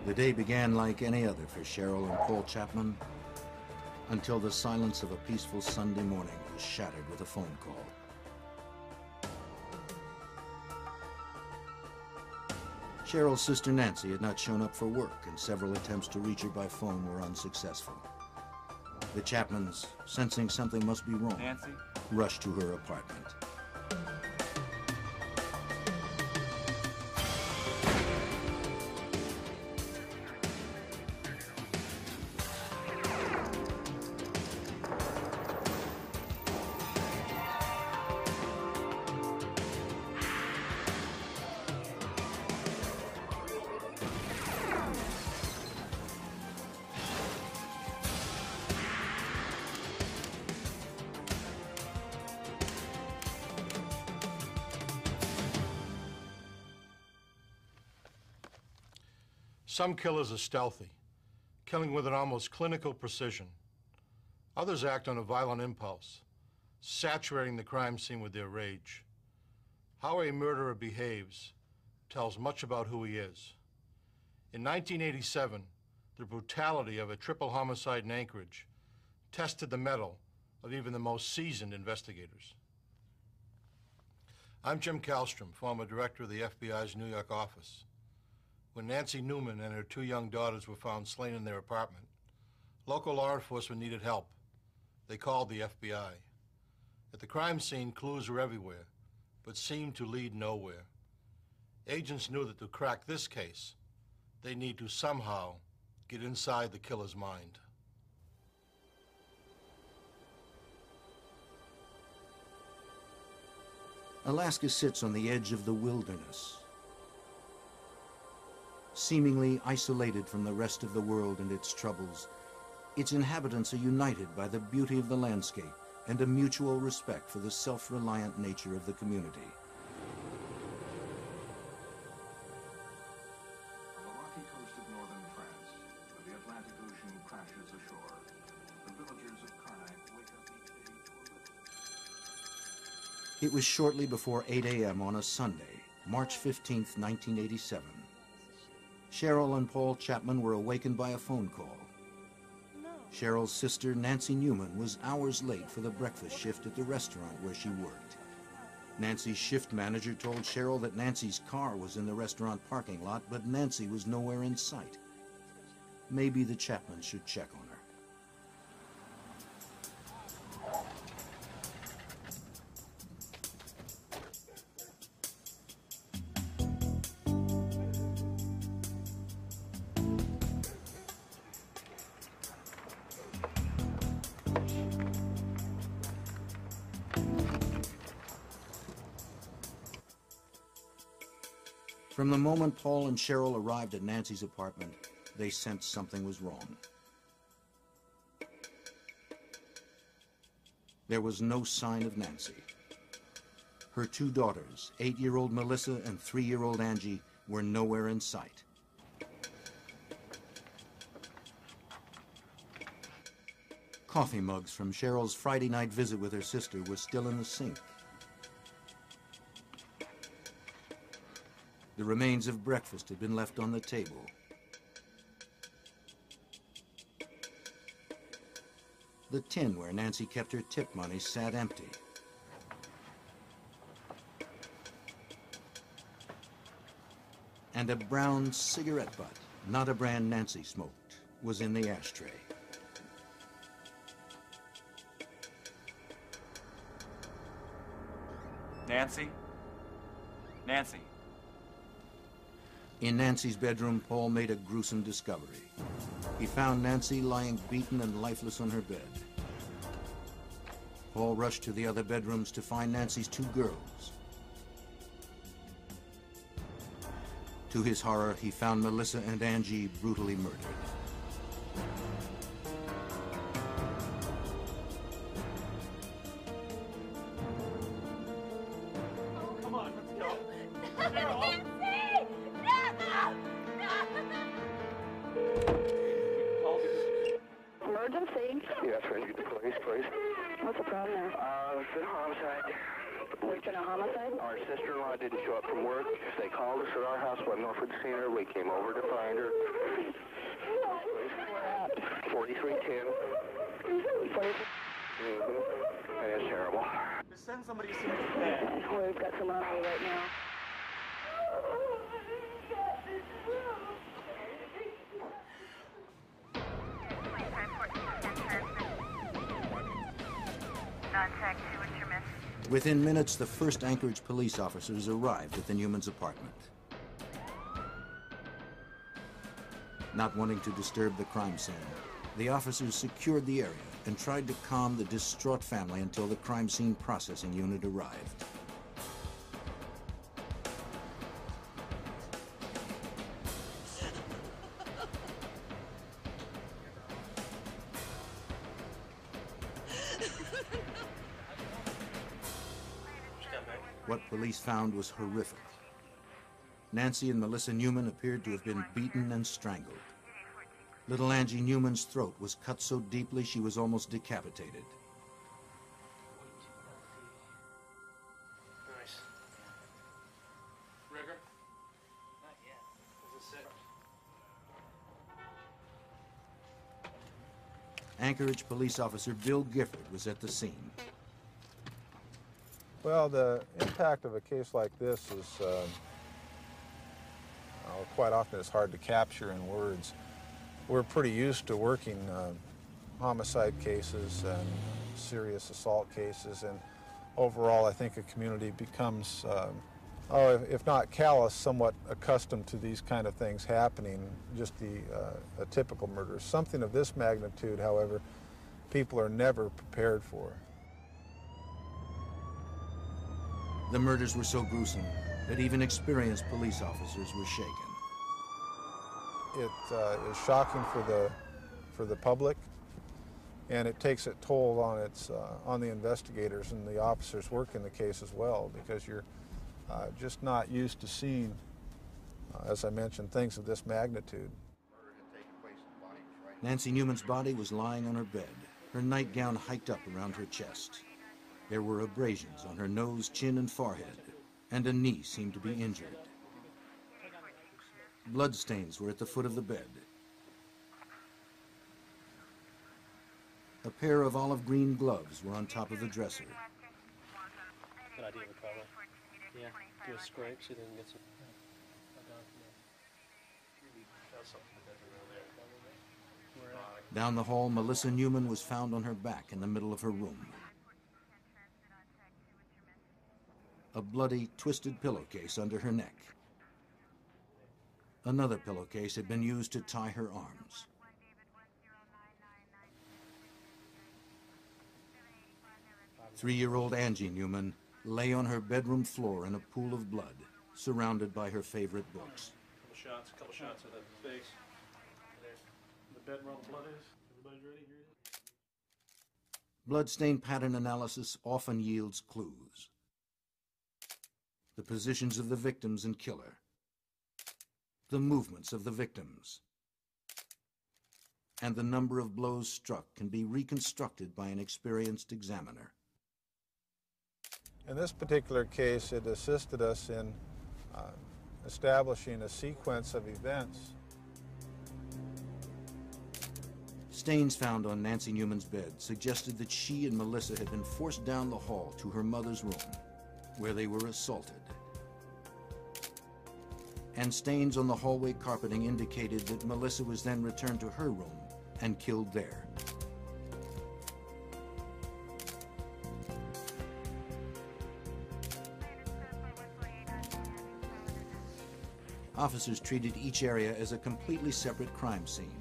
The day began like any other for Cheryl and Paul Chapman until the silence of a peaceful Sunday morning was shattered with a phone call. Cheryl's sister Nancy had not shown up for work, and several attempts to reach her by phone were unsuccessful. The Chapmans, sensing something must be wrong, Nancy? Rushed to her apartment. Some killers are stealthy, killing with an almost clinical precision. Others act on a violent impulse, saturating the crime scene with their rage. How a murderer behaves tells much about who he is. In 1987, the brutality of a triple homicide in Anchorage tested the mettle of even the most seasoned investigators. I'm Jim Kallstrom, former director of the FBI's New York office. When Nancy Newman and her two young daughters were found slain in their apartment, local law enforcement needed help. They called the FBI. At the crime scene, clues were everywhere, but seemed to lead nowhere. Agents knew that to crack this case, they need to somehow get inside the killer's mind. Alaska sits on the edge of the wilderness, seemingly isolated from the rest of the world and its troubles. Its inhabitants are united by the beauty of the landscape and a mutual respect for the self-reliant nature of the community. On the rocky coast of northern France, where the Atlantic Ocean crashes ashore, the villagers of Karnak wake up each day to a... It was shortly before 8 a.m. on a Sunday, March 15th, 1987. Cheryl and Paul Chapman were awakened by a phone call. Cheryl's sister, Nancy Newman, was hours late for the breakfast shift at the restaurant where she worked. Nancy's shift manager told Cheryl that Nancy's car was in the restaurant parking lot, but Nancy was nowhere in sight. Maybe the Chapmans should check on her. From the moment Paul and Cheryl arrived at Nancy's apartment, they sensed something was wrong. There was no sign of Nancy. Her two daughters, 8-year-old Melissa and 3-year-old Angie, were nowhere in sight. Coffee mugs from Cheryl's Friday night visit with her sister were still in the sink. The remains of breakfast had been left on the table. The tin where Nancy kept her tip money sat empty. And a brown cigarette butt, not a brand Nancy smoked, was in the ashtray. Nancy? Nancy? In Nancy's bedroom, Paul made a gruesome discovery. He found Nancy lying beaten and lifeless on her bed. Paul rushed to the other bedrooms to find Nancy's two girls. To his horror, he found Melissa and Angie brutally murdered. Come on, let's go. Emergency? Yes, ready to get the police, please. What's the problem there? It's been a homicide. Return a homicide? Our sister-in-law didn't show up from work. They called us at our house, let know if we'd seen her. We came over to find her. 4310. 40. And it's terrible. Just send somebody as soon as you can. We've got some on you right now. Within minutes, the first Anchorage police officers arrived at the Newmans' apartment. Not wanting to disturb the crime scene, the officers secured the area and tried to calm the distraught family until the crime scene processing unit arrived. What police found was horrific. Nancy and Melissa Newman appeared to have been beaten and strangled. Little Angie Newman's throat was cut so deeply she was almost decapitated. Nice. Rigger? Not yet. Is this it? Anchorage police officer Bill Gifford was at the scene. Well, the impact of a case like this is quite often it's hard to capture in words. We're pretty used to working homicide cases and serious assault cases, and overall I think a community becomes, if not callous, somewhat accustomed to these kind of things happening, just a typical murder. Something of this magnitude, however, people are never prepared for. The murders were so gruesome that even experienced police officers were shaken. It is shocking for the public, and it takes a toll on the investigators and the officers working the case as well, because you're just not used to seeing, as I mentioned, things of this magnitude. Nancy Newman's body was lying on her bed, her nightgown hiked up around her chest. There were abrasions on her nose, chin, and forehead, and a knee seemed to be injured. Bloodstains were at the foot of the bed. A pair of olive green gloves were on top of the dresser. Good idea, recover. Yeah, do a scrape so they can get some. Down the hall, Melissa Newman was found on her back in the middle of her room. A bloody, twisted pillowcase under her neck. Another pillowcase had been used to tie her arms. Three-year-old Angie Newman lay on her bedroom floor in a pool of blood, surrounded by her favorite books. Couple shots of the face. The bed where all the blood is. Everybody's ready? Here it is. Bloodstain pattern analysis often yields clues. The positions of the victims and killer. The movements of the victims. And the number of blows struck can be reconstructed by an experienced examiner. In this particular case, it assisted us in establishing a sequence of events. Stains found on Nancy Newman's bed suggested that she and Melissa had been forced down the hall to her mother's room, where they were assaulted. And stains on the hallway carpeting indicated that Melissa was then returned to her room and killed there. Officers treated each area as a completely separate crime scene.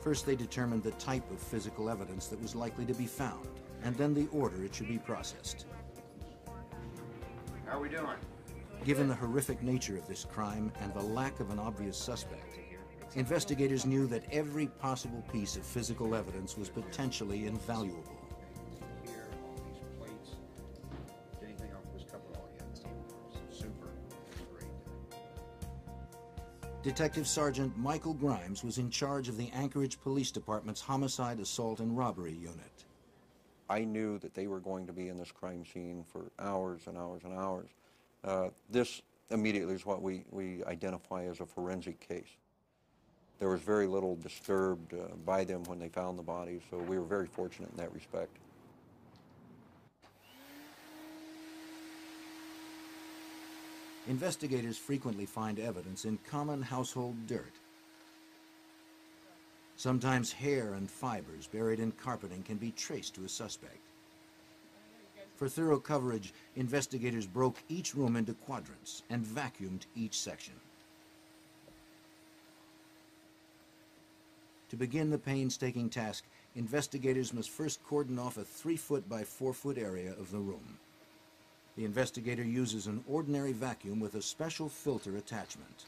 First, they determined the type of physical evidence that was likely to be found, and then the order it should be processed. How are we doing? Given the horrific nature of this crime and the lack of an obvious suspect, investigators knew that every possible piece of physical evidence was potentially invaluable. Here, all these plates, anything off this covered all yet. Super great. Detective Sergeant Michael Grimes was in charge of the Anchorage Police Department's Homicide, Assault, and Robbery Unit. I knew that they were going to be in this crime scene for hours and hours and hours. This immediately is what we identify as a forensic case. There was very little disturbed by them when they found the bodies, so we were very fortunate in that respect. Investigators frequently find evidence in common household dirt. Sometimes hair and fibers buried in carpeting can be traced to a suspect. For thorough coverage, investigators broke each room into quadrants and vacuumed each section. To begin the painstaking task, investigators must first cordon off a 3-foot by 4-foot area of the room. The investigator uses an ordinary vacuum with a special filter attachment.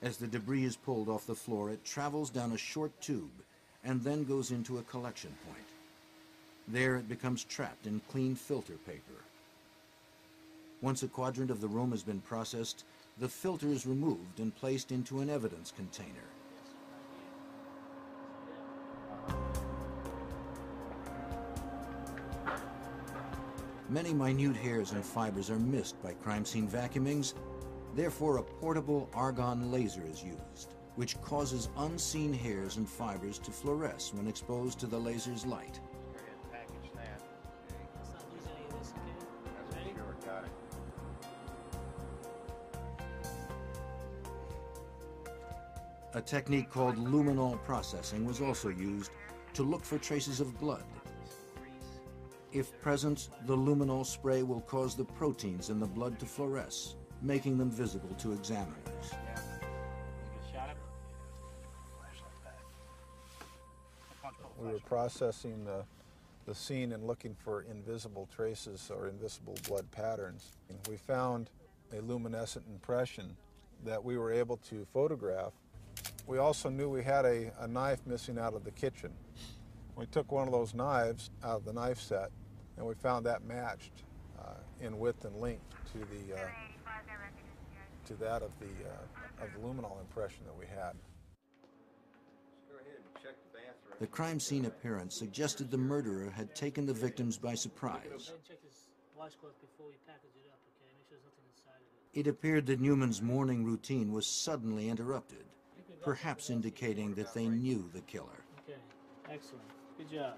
As the debris is pulled off the floor, it travels down a short tube and then goes into a collection point. There it becomes trapped in clean filter paper. Once a quadrant of the room has been processed, the filter is removed and placed into an evidence container. Many minute hairs and fibers are missed by crime scene vacuumings. Therefore, a portable argon laser is used, which causes unseen hairs and fibers to fluoresce when exposed to the laser's light. A technique called luminol processing was also used to look for traces of blood. If present, the luminol spray will cause the proteins in the blood to fluoresce, making them visible to examiners. We were processing the scene and looking for invisible traces or invisible blood patterns. And we found a luminescent impression that we were able to photograph. We also knew we had a knife missing out of the kitchen. We took one of those knives out of the knife set, and we found that matched in width and length to that of the luminol impression that we had. The crime scene appearance suggested the murderer had taken the victims by surprise. It appeared that Newman's morning routine was suddenly interrupted, perhaps indicating that they knew the killer. Okay, excellent. Good job.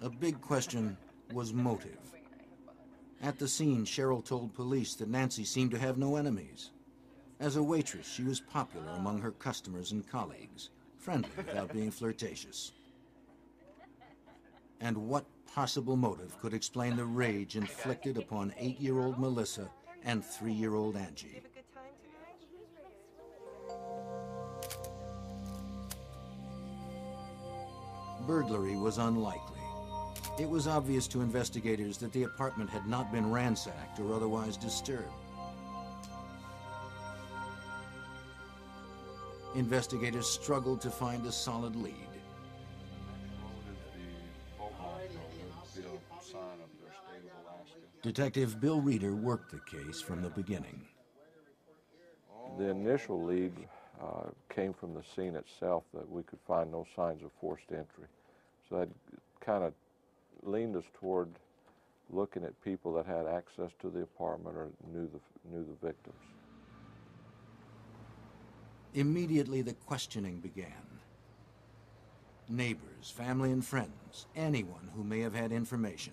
A big question was motive. At the scene, Cheryl told police that Nancy seemed to have no enemies. As a waitress, she was popular among her customers and colleagues, friendly without being flirtatious. And what possible motive could explain the rage inflicted upon 8-year-old Melissa and 3-year-old Angie? Burglary was unlikely. It was obvious to investigators that the apartment had not been ransacked or otherwise disturbed. Investigators struggled to find a solid lead. Detective Bill Reeder worked the case from the beginning. The initial lead came from the scene itself, that we could find no signs of forced entry. So that kind of leaned us toward looking at people that had access to the apartment or knew the victims. Immediately the questioning began. Neighbors, family and friends, anyone who may have had information.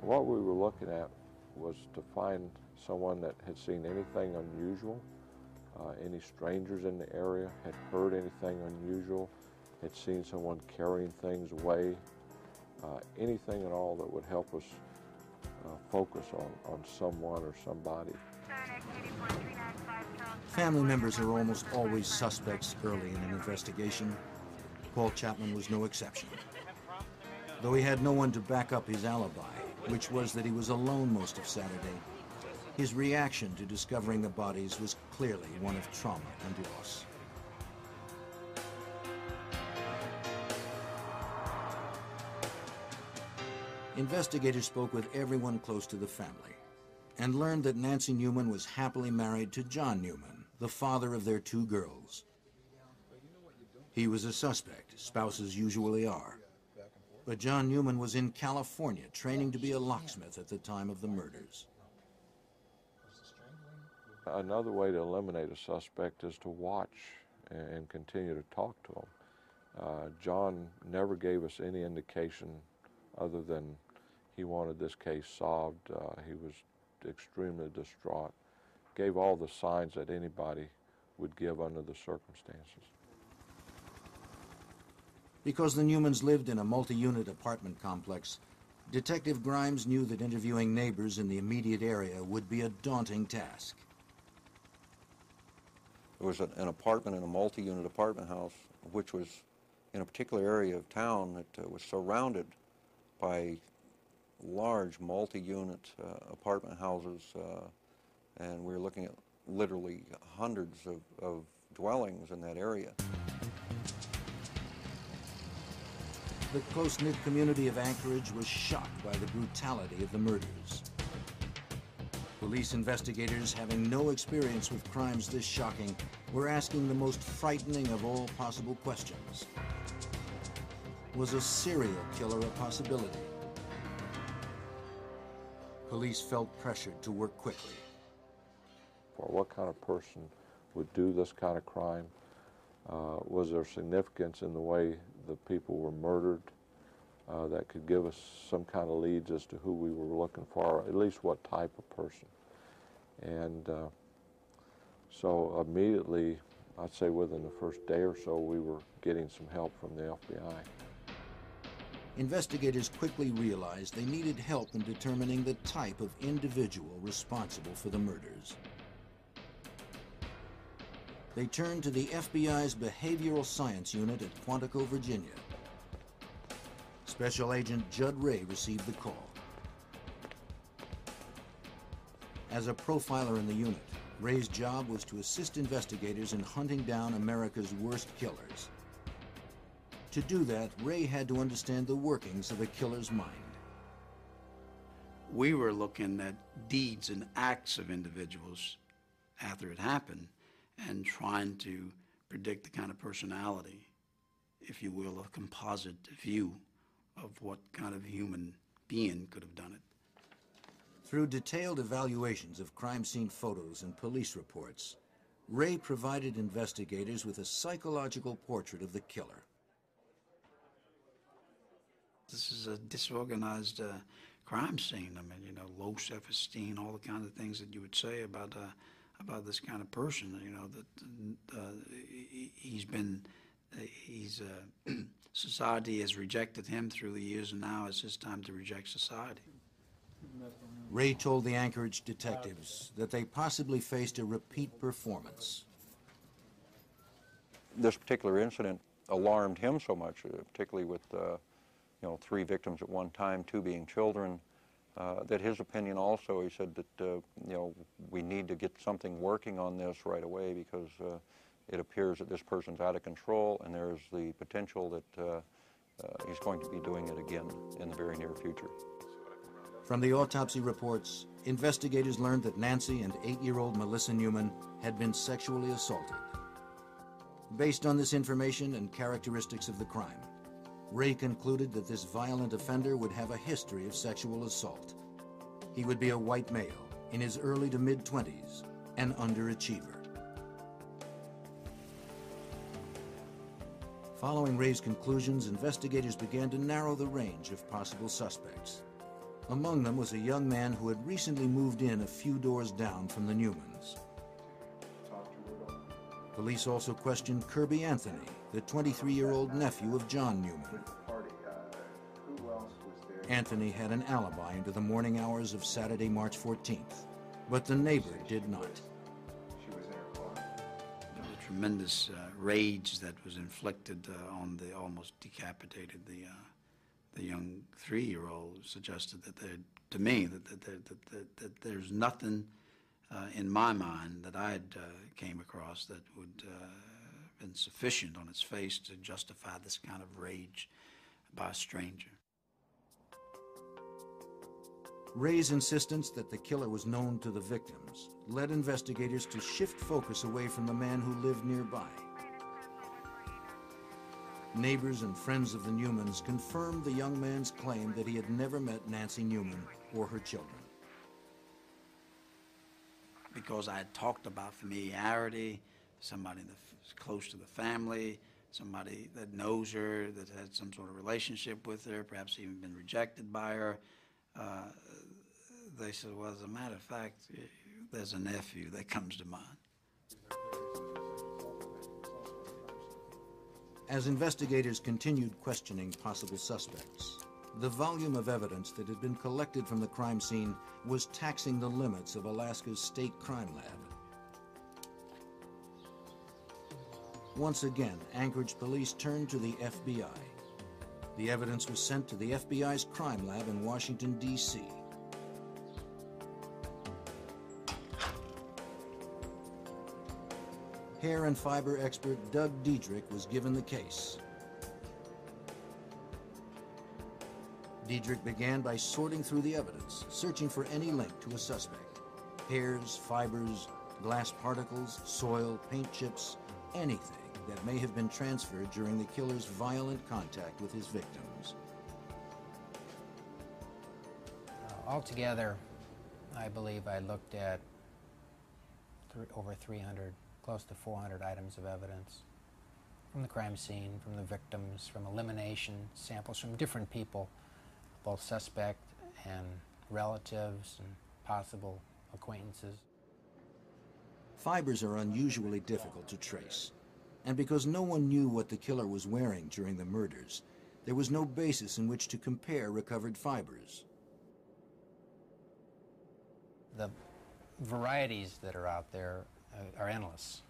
What we were looking at was to find someone that had seen anything unusual, any strangers in the area, had heard anything unusual, had seen someone carrying things away, anything at all that would help us focus on someone or somebody. Family members are almost always suspects early in an investigation. Paul Chapman was no exception. Though he had no one to back up his alibi, which was that he was alone most of Saturday, his reaction to discovering the bodies was clearly one of trauma and loss. Investigators spoke with everyone close to the family and learned that Nancy Newman was happily married to John Newman, the father of their 2 girls. He was a suspect, spouses usually are. But John Newman was in California training to be a locksmith at the time of the murders. Another way to eliminate a suspect is to watch and continue to talk to him. John never gave us any indication other than he wanted this case solved. He was extremely distraught, gave all the signs that anybody would give under the circumstances. Because the Newmans lived in a multi-unit apartment complex, Detective Grimes knew that interviewing neighbors in the immediate area would be a daunting task. There was an apartment in a multi-unit apartment house, which was in a particular area of town that was surrounded by large multi-unit apartment houses, and we were looking at literally hundreds of dwellings in that area. The close-knit community of Anchorage was shocked by the brutality of the murders. Police investigators, having no experience with crimes this shocking, were asking the most frightening of all possible questions. Was a serial killer a possibility? Police felt pressured to work quickly. For what kind of person would do this kind of crime? Was there significance in the way the people were murdered that could give us some kind of leads as to who we were looking for, at least what type of person? And so immediately, I'd say within the first day or so, we were getting some help from the FBI. Investigators quickly realized they needed help in determining the type of individual responsible for the murders. They turned to the FBI's Behavioral Science Unit at Quantico, Virginia. Special Agent Judd Ray received the call. As a profiler in the unit, Ray's job was to assist investigators in hunting down America's worst killers. To do that, Ray had to understand the workings of a killer's mind. We were looking at deeds and acts of individuals after it happened and trying to predict the kind of personality, if you will, a composite view of what kind of human being could have done it. Through detailed evaluations of crime scene photos and police reports, Ray provided investigators with a psychological portrait of the killer. This is a disorganized crime scene. I mean, you know, low self-esteem, all the kind of things that you would say about this kind of person. You know, that society has rejected him through the years, and now it's his time to reject society. Ray told the Anchorage detectives that they possibly faced a repeat performance. This particular incident alarmed him so much, particularly with 3 victims at one time, 2 being children, that his opinion also, he said that we need to get something working on this right away because it appears that this person's out of control and there's the potential that he's going to be doing it again in the very near future. From the autopsy reports, investigators learned that Nancy and 8-year-old Melissa Newman had been sexually assaulted. Based on this information and characteristics of the crime, Ray concluded that this violent offender would have a history of sexual assault. He would be a white male in his early to mid-20s, an underachiever. Following Ray's conclusions, investigators began to narrow the range of possible suspects. Among them was a young man who had recently moved in a few doors down from the Newmans. Police also questioned Kirby Anthony, the 23-year-old nephew of John Newman. Anthony had an alibi into the morning hours of Saturday, March 14th, but the neighbor did not. The tremendous rage that was inflicted on the almost decapitated the young 3-year-old suggested that to me that there's nothing in my mind that I had came across that would have been sufficient on its face to justify this kind of rage by a stranger. Ray's insistence that the killer was known to the victims led investigators to shift focus away from the man who lived nearby. Neighbors and friends of the Newmans confirmed the young man's claim that he had never met Nancy Newman or her children. Because I had talked about familiarity, somebody that's close to the family, somebody that knows her, that had some sort of relationship with her, perhaps even been rejected by her. They said, well, as a matter of fact, there's a nephew that comes to mind. As investigators continued questioning possible suspects, the volume of evidence that had been collected from the crime scene was taxing the limits of Alaska's state crime lab. Once again, Anchorage police turned to the FBI. The evidence was sent to the FBI's crime lab in Washington, D.C. Hair and fiber expert Doug Diedrich was given the case. Diedrich began by sorting through the evidence, searching for any link to a suspect. Hairs, fibers, glass particles, soil, paint chips, anything that may have been transferred during the killer's violent contact with his victims. Altogether, I believe I looked at over 300, close to 400 items of evidence from the crime scene, from the victims, from elimination samples from different people, both suspect and relatives and possible acquaintances. Fibers are unusually difficult to trace, and because no one knew what the killer was wearing during the murders, there was no basis in which to compare recovered fibers. The varieties that are out there are endless,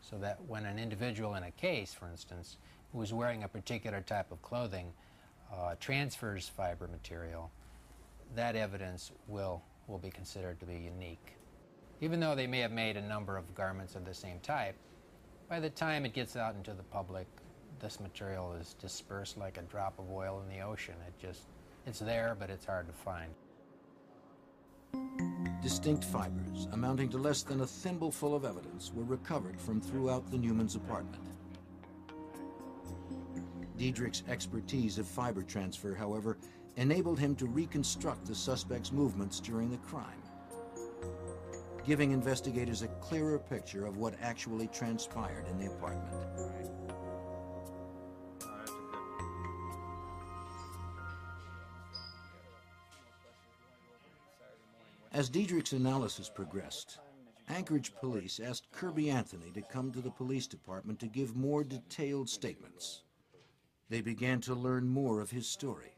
so that when an individual in a case, for instance, who is wearing a particular type of clothing transfers fiber material, that evidence will be considered to be unique. Even though they may have made a number of garments of the same type, by the time it gets out into the public, this material is dispersed like a drop of oil in the ocean. It's there, but it's hard to find. Distinct fibers, amounting to less than a thimbleful of evidence, were recovered from throughout the Newmans' apartment. Diedrich's expertise of fiber transfer, however, enabled him to reconstruct the suspect's movements during the crime, giving investigators a clearer picture of what actually transpired in the apartment. As Diedrich's analysis progressed, Anchorage police asked Kirby Anthoney to come to the police department to give more detailed statements. They began to learn more of his story.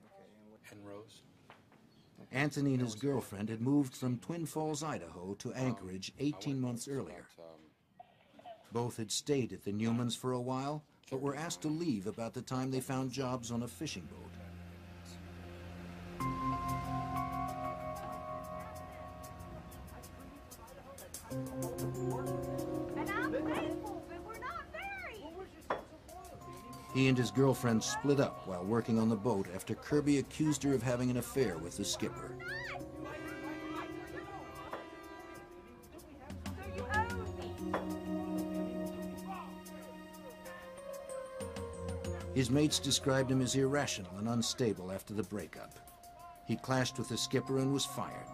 And Rose? Anthony and his girlfriend had moved from Twin Falls, Idaho to Anchorage 18 months earlier. Both had stayed at the Newmans for a while, but were asked to leave about the time they found jobs on a fishing boat. He and his girlfriend split up while working on the boat after Kirby accused her of having an affair with the skipper. His mates described him as irrational and unstable after the breakup. He clashed with the skipper and was fired.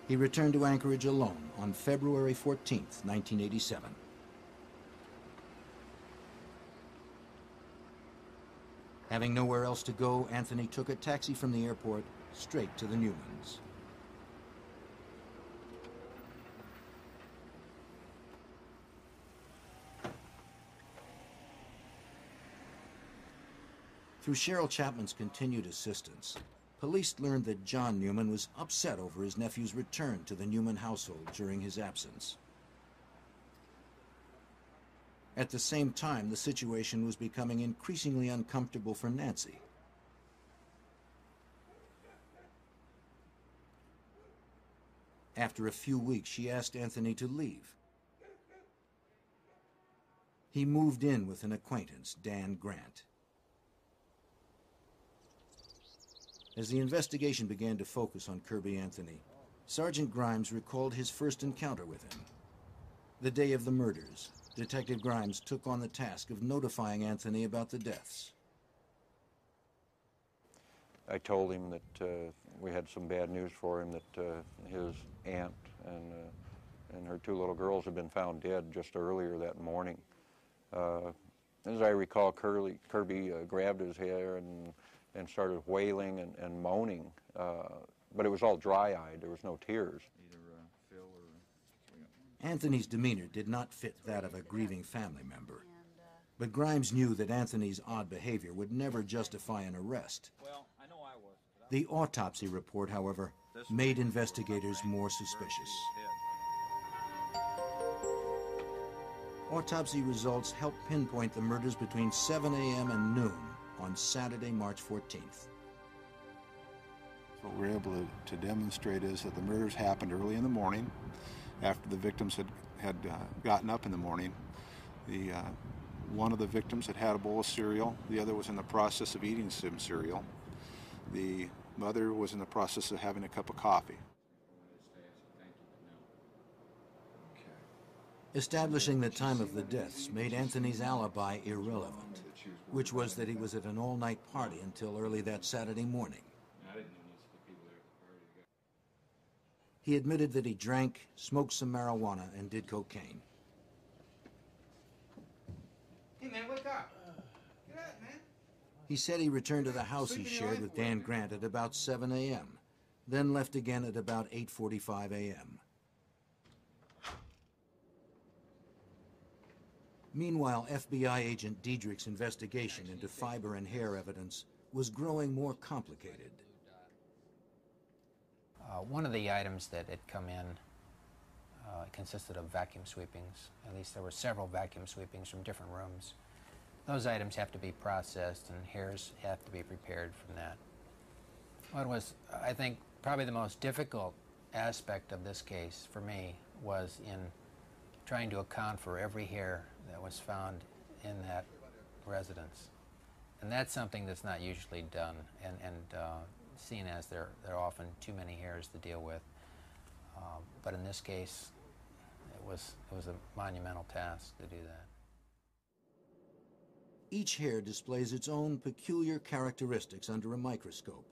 He returned to Anchorage alone on February 14th, 1987. Having nowhere else to go, Anthony took a taxi from the airport straight to the Newmans. Through Cheryl Chapman's continued assistance, police learned that John Newman was upset over his nephew's return to the Newman household during his absence. At the same time, the situation was becoming increasingly uncomfortable for Nancy. After a few weeks, she asked Anthony to leave. He moved in with an acquaintance, Dan Grant. As the investigation began to focus on Kirby Anthony, Sergeant Grimes recalled his first encounter with him. The day of the murders, Detective Grimes took on the task of notifying Anthony about the deaths. I told him that we had some bad news for him, that his aunt and her two little girls had been found dead just earlier that morning. As I recall, Kirby grabbed his hair and started wailing and moaning, but it was all dry-eyed. There was no tears. Anthony's demeanor did not fit that of a grieving family member, but Grimes knew that Anthony's odd behavior would never justify an arrest. The autopsy report, however, made investigators more suspicious. Autopsy results helped pinpoint the murders between 7 a.m. and noon on Saturday, March 14th. What we're able to demonstrate is that the murders happened early in the morning, after the victims had gotten up in the morning. One of the victims had had a bowl of cereal. The other was in the process of eating some cereal. The mother was in the process of having a cup of coffee. Establishing the time of the deaths made Anthony's alibi irrelevant, which was that he was at an all-night party until early that Saturday morning. He admitted that he drank, smoked some marijuana, and did cocaine. Hey, man, wake up. Get up, man. He said he returned to the house he shared with Dan Grant at about 7 a.m., then left again at about 8:45 a.m. Meanwhile, FBI agent Diedrich's investigation into fiber and hair evidence was growing more complicated. One of the items that had come in consisted of vacuum sweepings. At least there were several vacuum sweepings from different rooms. Those items have to be processed and hairs have to be prepared from that. What was, I think, probably the most difficult aspect of this case for me was in trying to account for every hair that was found in that residence. And that's something that's not usually done and seen as there are often too many hairs to deal with. But in this case, it was a monumental task to do that. Each hair displays its own peculiar characteristics under a microscope,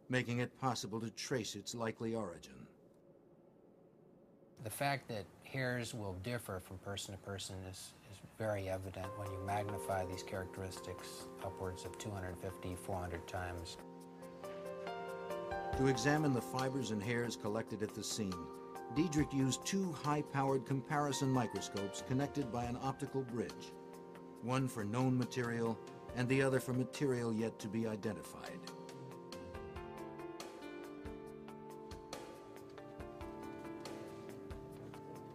making it possible to trace its likely origin. The fact that hairs will differ from person to person is very evident when you magnify these characteristics upwards of 250, 400 times. To examine the fibers and hairs collected at the scene, Diedrich used two high-powered comparison microscopes connected by an optical bridge, one for known material and the other for material yet to be identified.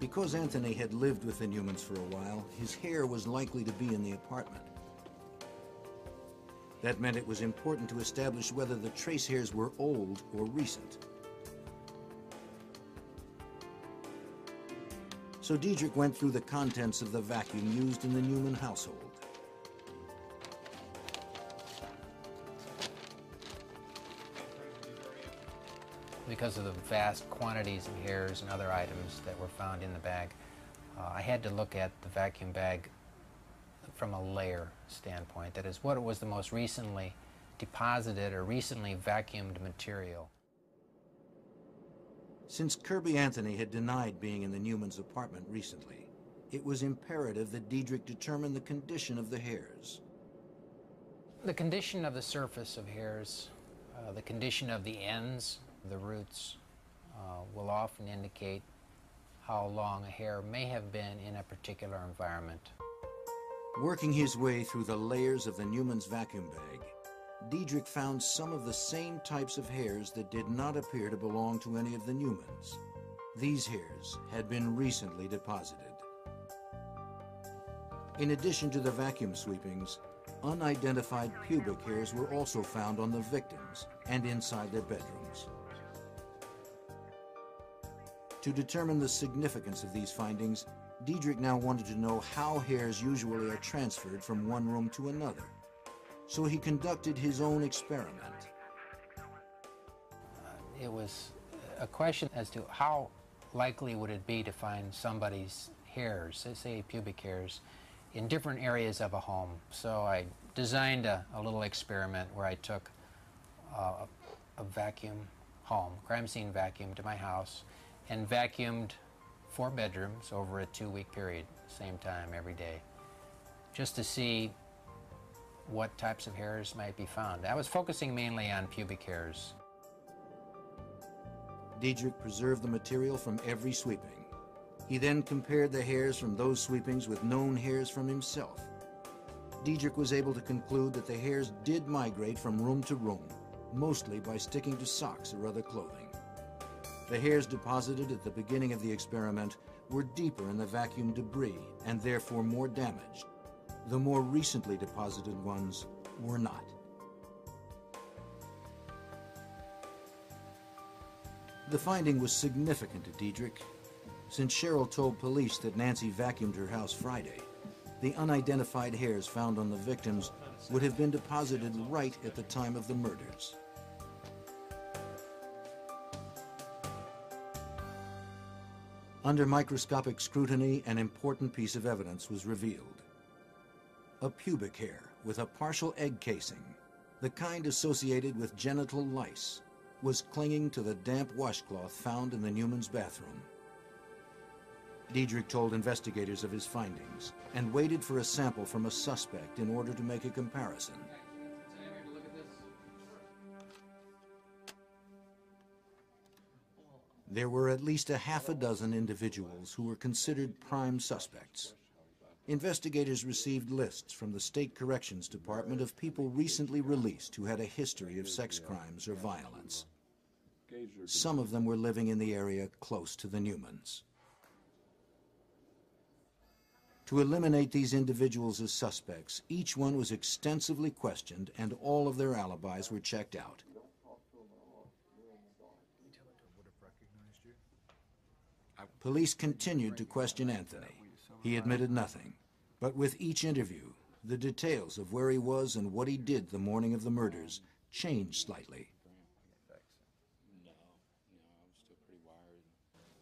Because Anthony had lived with the Newmans for a while, his hair was likely to be in the apartment. That meant it was important to establish whether the trace hairs were old or recent. So Diedrich went through the contents of the vacuum used in the Newman household. Because of the vast quantities of hairs and other items that were found in the bag, I had to look at the vacuum bag from a layer standpoint. That is, what was the most recently deposited or recently vacuumed material. Since Kirby Anthony had denied being in the Newmans' apartment recently, it was imperative that Diedrich determine the condition of the hairs. The condition of the surface of hairs, the condition of the ends, the roots, will often indicate how long a hair may have been in a particular environment. Working his way through the layers of the Newmans' vacuum bag, Diedrich found some of the same types of hairs that did not appear to belong to any of the Newmans. These hairs had been recently deposited. In addition to the vacuum sweepings, unidentified pubic hairs were also found on the victims and inside their bedrooms. To determine the significance of these findings, Diedrich now wanted to know how hairs usually are transferred from one room to another. So he conducted his own experiment. It was a question as to how likely would it be to find somebody's hairs, say pubic hairs, in different areas of a home. So I designed a little experiment where I took a vacuum home, crime scene vacuum, to my house and vacuumed 4 bedrooms over a 2-week period, same time every day, just to see what types of hairs might be found. I was focusing mainly on pubic hairs. Diedrich preserved the material from every sweeping. He then compared the hairs from those sweepings with known hairs from himself. Diedrich was able to conclude that the hairs did migrate from room to room, mostly by sticking to socks or other clothing. The hairs deposited at the beginning of the experiment were deeper in the vacuum debris and therefore more damaged. The more recently deposited ones were not. The finding was significant to Diedrich. Since Cheryl told police that Nancy vacuumed her house Friday, the unidentified hairs found on the victims would have been deposited right at the time of the murders. Under microscopic scrutiny, an important piece of evidence was revealed. A pubic hair with a partial egg casing, the kind associated with genital lice, was clinging to the damp washcloth found in the Newman's bathroom. Diedrich told investigators of his findings and waited for a sample from a suspect in order to make a comparison. There were at least a half a dozen individuals who were considered prime suspects. Investigators received lists from the State Corrections Department of people recently released who had a history of sex crimes or violence. Some of them were living in the area close to the Newmans. To eliminate these individuals as suspects, each one was extensively questioned and all of their alibis were checked out. Police continued to question Anthony. He admitted nothing, but with each interview, the details of where he was and what he did the morning of the murders changed slightly.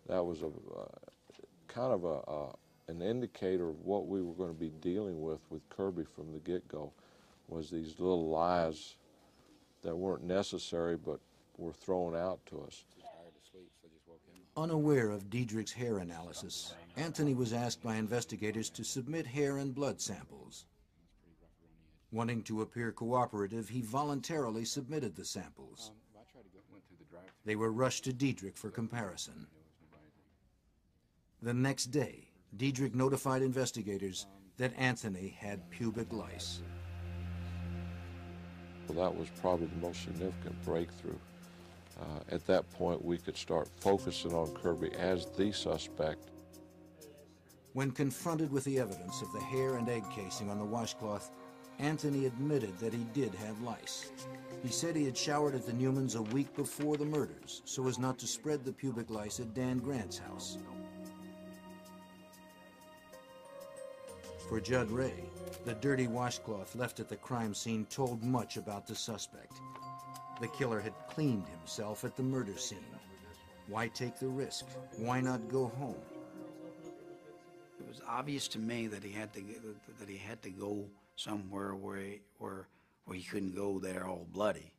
That was kind of an indicator of what we were going to be dealing with Kirby from the get-go, was these little lies that weren't necessary but were thrown out to us. Unaware of Diedrich's hair analysis, Anthony was asked by investigators to submit hair and blood samples. Wanting to appear cooperative, he voluntarily submitted the samples. They were rushed to Diedrich for comparison. The next day, Diedrich notified investigators that Anthony had pubic lice. Well, that was probably the most significant breakthrough. At that point, we could start focusing on Kirby as the suspect. When confronted with the evidence of the hair and egg casing on the washcloth, Anthony admitted that he did have lice. He said he had showered at the Newmans a week before the murders so as not to spread the pubic lice at Dan Grant's house. For Judd Ray, the dirty washcloth left at the crime scene told much about the suspect. The killer had cleaned himself at the murder scene. Why take the risk? Why not go home? It was obvious to me that he had to go somewhere where he couldn't go there all bloody,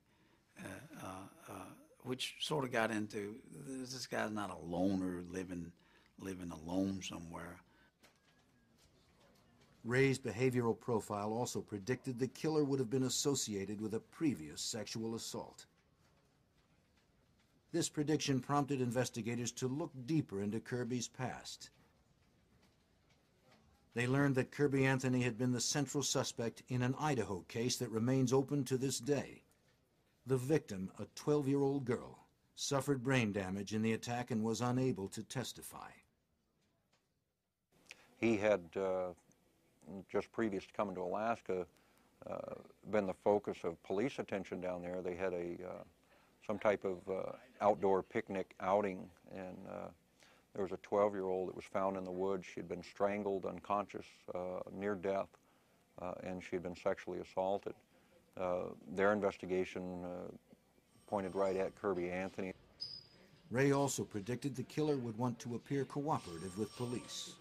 which sort of got into this guy's not a loner living alone somewhere. Ray's behavioral profile also predicted the killer would have been associated with a previous sexual assault. This prediction prompted investigators to look deeper into Kirby's past. They learned that Kirby Anthony had been the central suspect in an Idaho case that remains open to this day. The victim, a 12-year-old girl, suffered brain damage in the attack and was unable to testify. He had just previous to coming to Alaska, been the focus of police attention down there. They had some type of outdoor picnic outing, and There was a 12-year-old that was found in the woods. She had been strangled, unconscious, near death, and she had been sexually assaulted. Their investigation pointed right at Kirby Anthony. Ray also predicted the killer would want to appear cooperative with police.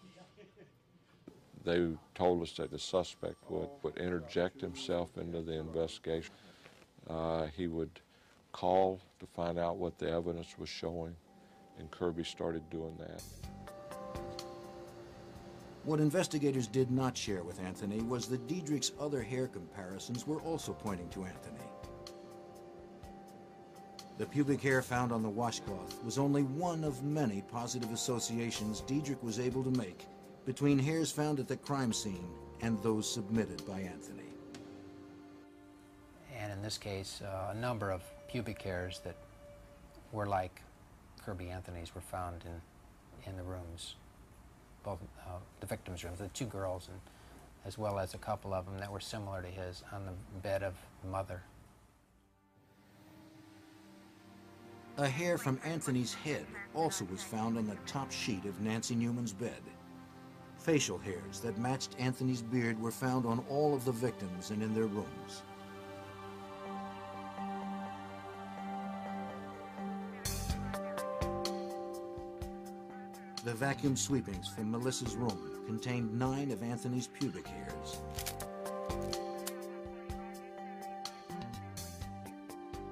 They told us that the suspect would interject himself into the investigation. He would call to find out what the evidence was showing, and Kirby started doing that. What investigators did not share with Anthony was that Diedrich's other hair comparisons were also pointing to Anthony. The pubic hair found on the washcloth was only one of many positive associations Diedrich was able to make between hairs found at the crime scene and those submitted by Anthony. And in this case, a number of pubic hairs that were like Kirby Anthony's were found in the rooms, both the victims' rooms, the two girls, and as well as a couple of them that were similar to his on the bed of the mother. A hair from Anthony's head also was found on the top sheet of Nancy Newman's bed. Facial hairs that matched Anthony's beard were found on all of the victims and in their rooms. The vacuum sweepings from Melissa's room contained 9 of Anthony's pubic hairs.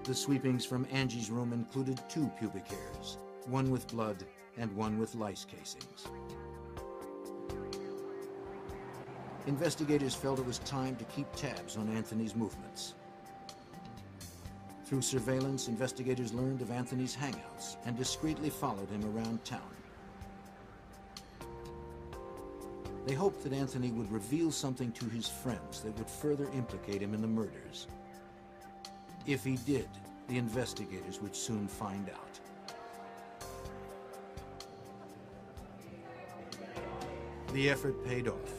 The sweepings from Angie's room included 2 pubic hairs, one with blood and one with lice casings. Investigators felt it was time to keep tabs on Anthony's movements. Through surveillance, investigators learned of Anthony's hangouts and discreetly followed him around town. They hoped that Anthony would reveal something to his friends that would further implicate him in the murders. If he did, the investigators would soon find out. The effort paid off.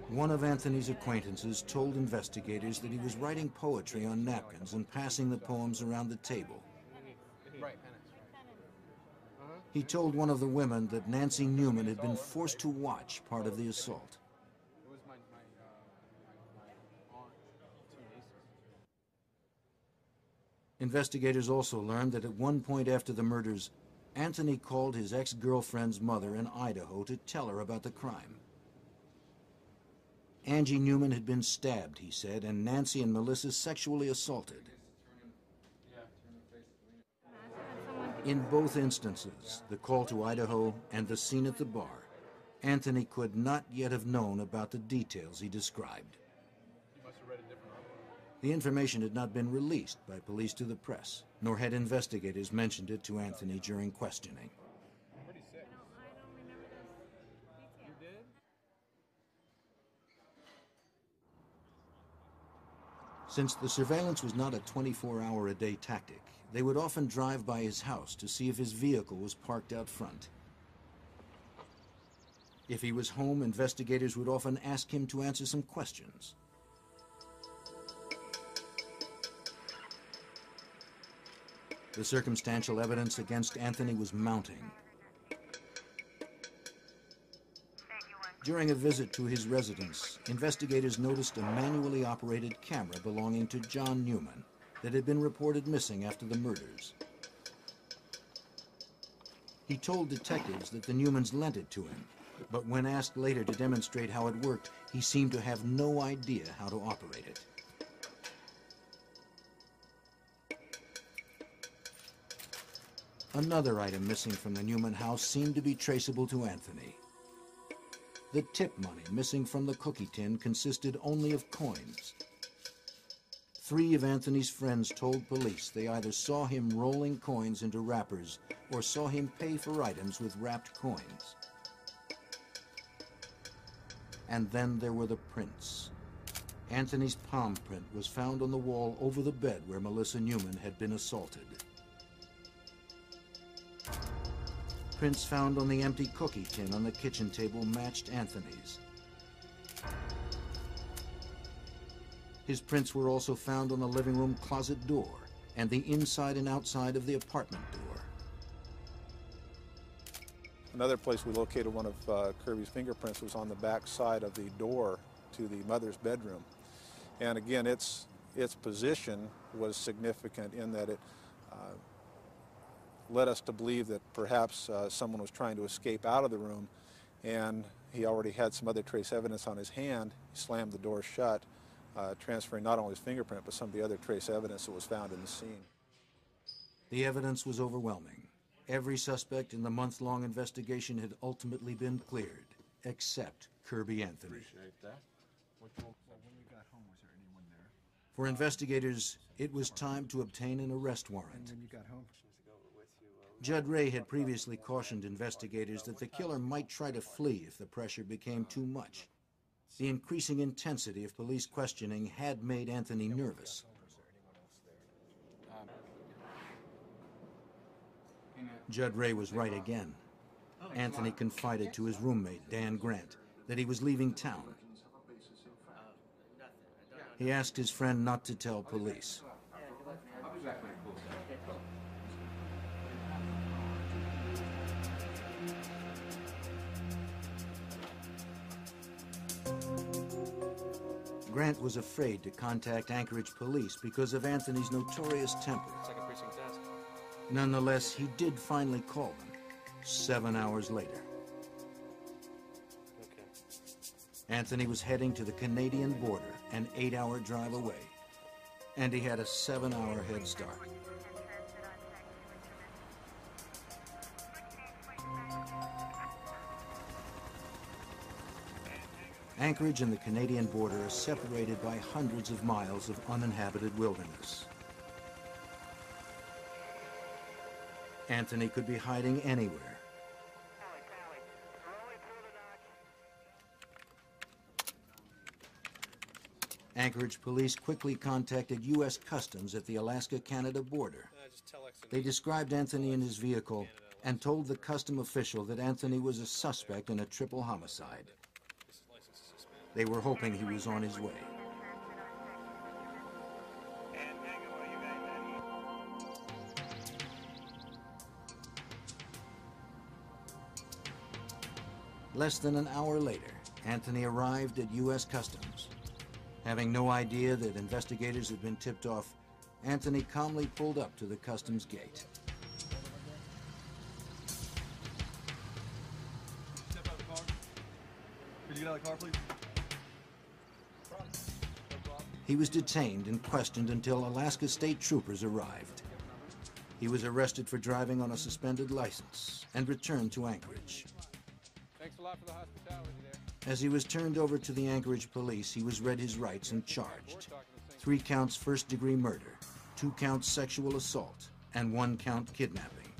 One of Anthony's acquaintances told investigators that he was writing poetry on napkins and passing the poems around the table. He told one of the women that Nancy Newman had been forced to watch part of the assault. Investigators also learned that at one point after the murders, Anthony called his ex-girlfriend's mother in Idaho to tell her about the crime. Angie Newman had been stabbed, he said, and Nancy and Melissa sexually assaulted. In both instances, the call to Idaho and the scene at the bar, Anthony could not yet have known about the details he described. The information had not been released by police to the press, nor had investigators mentioned it to Anthony during questioning. Since the surveillance was not a 24-hour-a-day tactic, they would often drive by his house to see if his vehicle was parked out front. If he was home, investigators would often ask him to answer some questions. The circumstantial evidence against Anthony was mounting. During a visit to his residence, investigators noticed a manually operated camera belonging to John Newman that had been reported missing after the murders. He told detectives that the Newmans lent it to him, but when asked later to demonstrate how it worked, he seemed to have no idea how to operate it. Another item missing from the Newman house seemed to be traceable to Anthony. The tip money missing from the cookie tin consisted only of coins. 3 of Anthony's friends told police they either saw him rolling coins into wrappers or saw him pay for items with wrapped coins. And then there were the prints. Anthony's palm print was found on the wall over the bed where Melissa Newman had been assaulted. Prints found on the empty cookie tin on the kitchen table matched Anthony's. His prints were also found on the living room closet door and the inside and outside of the apartment door. Another place we located one of Kirby's fingerprints was on the back side of the door to the mother's bedroom. And again, its position was significant in that it led us to believe that perhaps someone was trying to escape out of the room, and he already had some other trace evidence on his hand. He slammed the door shut, transferring not only his fingerprint, but some of the other trace evidence that was found in the scene. The evidence was overwhelming. Every suspect in the month-long investigation had ultimately been cleared, except Kirby Anthony. Appreciate that. When you got home, was there anyone there? For investigators, it was time to obtain an arrest warrant. When you got home? Judd Ray had previously cautioned investigators that the killer might try to flee if the pressure became too much. The increasing intensity of police questioning had made Anthony nervous. Judd Ray was right again. Anthony confided to his roommate, Dan Grant, that he was leaving town. He asked his friend not to tell police. Grant was afraid to contact Anchorage police because of Anthony's notorious temper. Nonetheless, he did finally call them 7 hours later. Anthony was heading to the Canadian border, an 8-hour drive away, and he had a 7-hour head start. Anchorage and the Canadian border are separated by hundreds of miles of uninhabited wilderness. Anthony could be hiding anywhere. Anchorage police quickly contacted U.S. Customs at the Alaska-Canada border. They described Anthony in his vehicle and told the custom official that Anthony was a suspect in a triple homicide. They were hoping he was on his way. Less than an hour later, Anthony arrived at U.S. Customs. Having no idea that investigators had been tipped off, Anthony calmly pulled up to the customs gate. Step out of the car. Could you get out of the car, please? He was detained and questioned until Alaska state troopers arrived. He was arrested for driving on a suspended license and returned to Anchorage. Thanks a lot for the hospitality there. As he was turned over to the Anchorage police, he was read his rights and charged. 3 counts first-degree murder, 2 counts sexual assault, and 1 count kidnapping.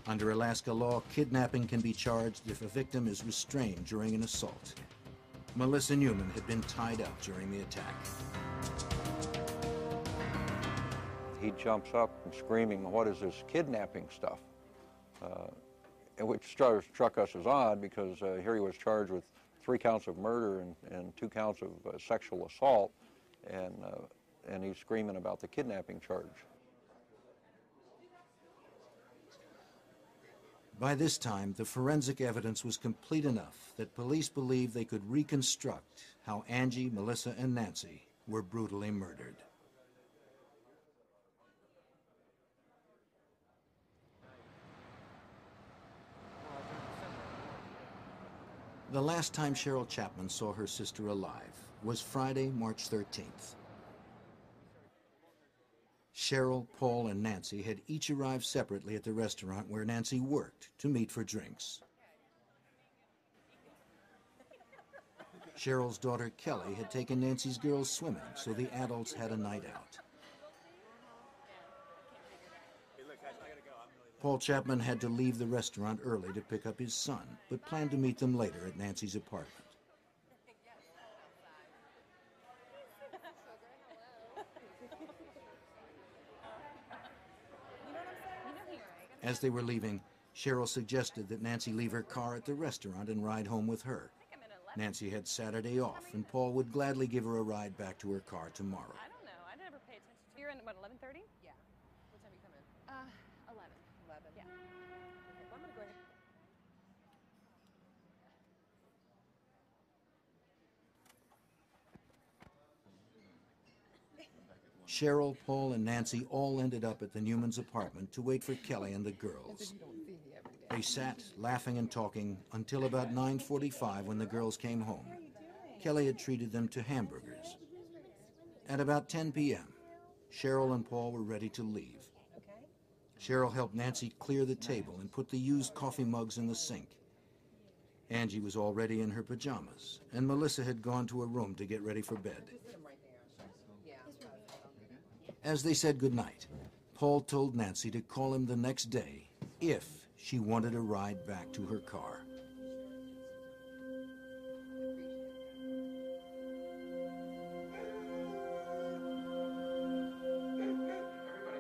Under Alaska law, kidnapping can be charged if a victim is restrained during an assault. Melissa Newman had been tied up during the attack. He jumps up and screaming, "What is this kidnapping stuff?" Which struck us as odd because here he was charged with 3 counts of murder and 2 counts of sexual assault, and he's screaming about the kidnapping charge. By this time, the forensic evidence was complete enough that police believed they could reconstruct how Angie, Melissa, and Nancy were brutally murdered. The last time Cheryl Chapman saw her sister alive was Friday, March 13th. Cheryl, Paul, and Nancy had each arrived separately at the restaurant where Nancy worked to meet for drinks. Cheryl's daughter, Kelly, had taken Nancy's girls swimming, so the adults had a night out. Paul Chapman had to leave the restaurant early to pick up his son, but planned to meet them later at Nancy's apartment. As they were leaving, Cheryl suggested that Nancy leave her car at the restaurant and ride home with her. Nancy had Saturday off, and Paul would gladly give her a ride back to her car tomorrow. I don't know. I never pay attention to. You're in, what, 11:30? Yeah. What time you come in? 11. 11? Yeah. Okay. Well, I'm Cheryl, Paul, and Nancy all ended up at the Newmans' apartment to wait for Kelly and the girls. They sat, laughing and talking, until about 9:45 when the girls came home. Kelly had treated them to hamburgers. At about 10 p.m., Cheryl and Paul were ready to leave. Cheryl helped Nancy clear the table and put the used coffee mugs in the sink. Angie was already in her pajamas, and Melissa had gone to a room to get ready for bed. As they said goodnight, Paul told Nancy to call him the next day if she wanted a ride back to her car.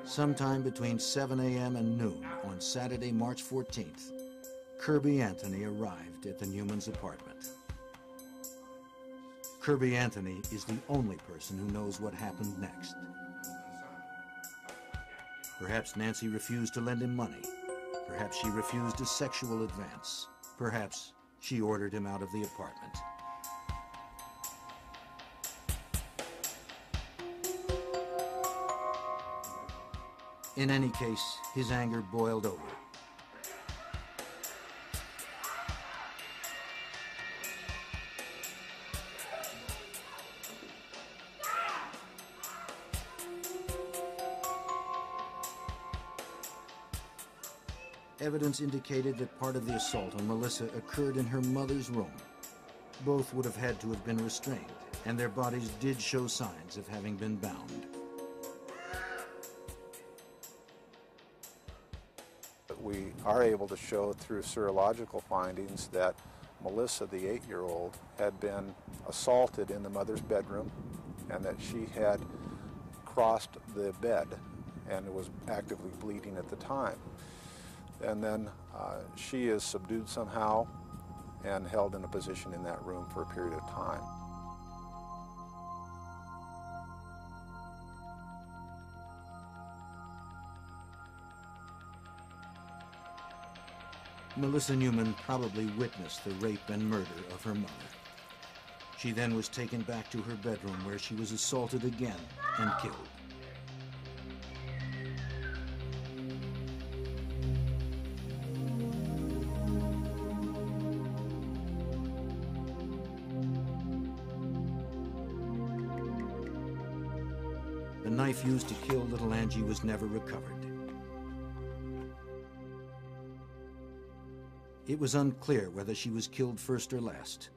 Sometime between 7 a.m. and noon on Saturday, March 14th, Kirby Anthony arrived at the Newmans' apartment. Kirby Anthony is the only person who knows what happened next. Perhaps Nancy refused to lend him money. Perhaps she refused a sexual advance. Perhaps she ordered him out of the apartment. In any case, his anger boiled over. Evidence indicated that part of the assault on Melissa occurred in her mother's room. Both would have had to have been restrained, and their bodies did show signs of having been bound. We are able to show through serological findings that Melissa, the 8-year-old, had been assaulted in the mother's bedroom and that she had crossed the bed and was actively bleeding at the time. And then she is subdued somehow and held in a position in that room for a period of time. Melissa Newman probably witnessed the rape and murder of her mother. She then was taken back to her bedroom where she was assaulted again and killed. The knife used to kill little Angie was never recovered. It was unclear whether she was killed first or last.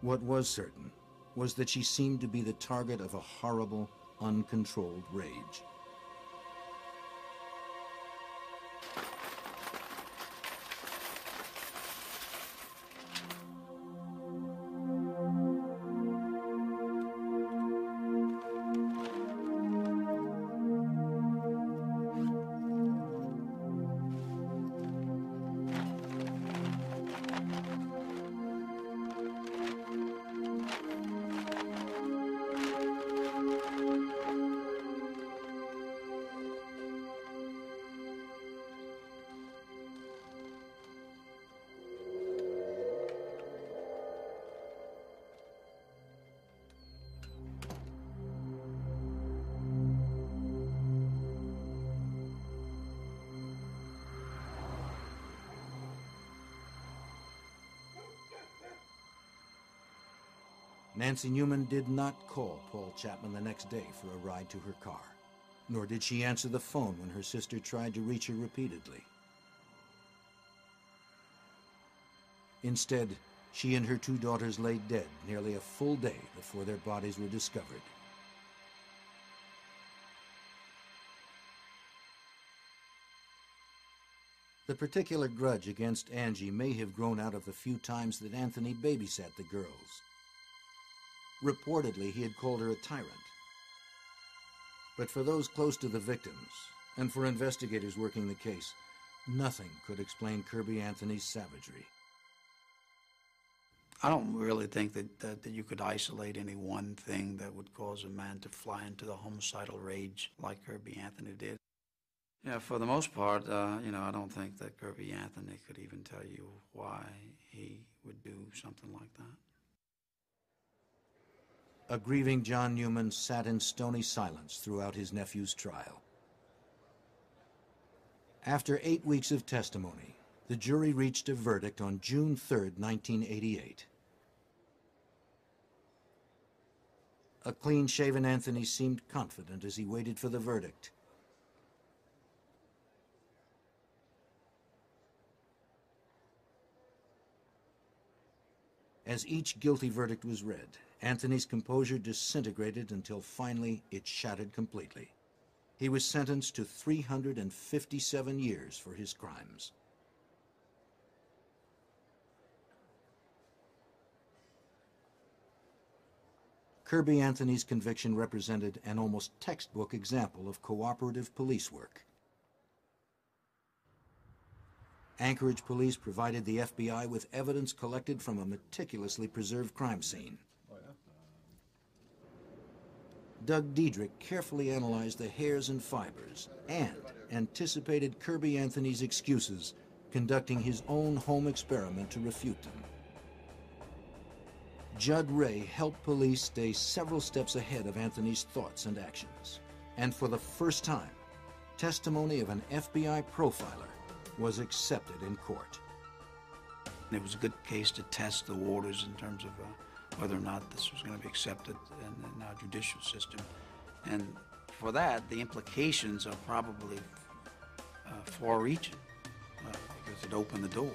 What was certain was that she seemed to be the target of a horrible, uncontrolled rage. Nancy Newman did not call Paul Chapman the next day for a ride to her car, nor did she answer the phone when her sister tried to reach her repeatedly. Instead, she and her 2 daughters lay dead nearly a full day before their bodies were discovered. The particular grudge against Angie may have grown out of the few times that Anthony babysat the girls. Reportedly, he had called her a tyrant. But for those close to the victims, and for investigators working the case, nothing could explain Kirby Anthony's savagery. I don't really think that you could isolate any one thing that would cause a man to fly into the homicidal rage like Kirby Anthony did. Yeah, for the most part, I don't think that Kirby Anthony could even tell you why he would do something like that. A grieving John Newman sat in stony silence throughout his nephew's trial. After 8 weeks of testimony, the jury reached a verdict on June 3, 1988. A clean-shaven Anthony seemed confident as he waited for the verdict. As each guilty verdict was read, Anthony's composure disintegrated until finally it shattered completely. He was sentenced to 357 years for his crimes. Kirby Anthony's conviction represented an almost textbook example of cooperative police work. Anchorage police provided the FBI with evidence collected from a meticulously preserved crime scene. Doug Diedrich carefully analyzed the hairs and fibers and anticipated Kirby Anthony's excuses, conducting his own home experiment to refute them. Judd Ray helped police stay several steps ahead of Anthony's thoughts and actions. And for the first time, testimony of an FBI profiler was accepted in court. It was a good case to test the waters in terms of whether or not this was going to be accepted in our judicial system. And for that, the implications are probably far-reaching because it opened the door.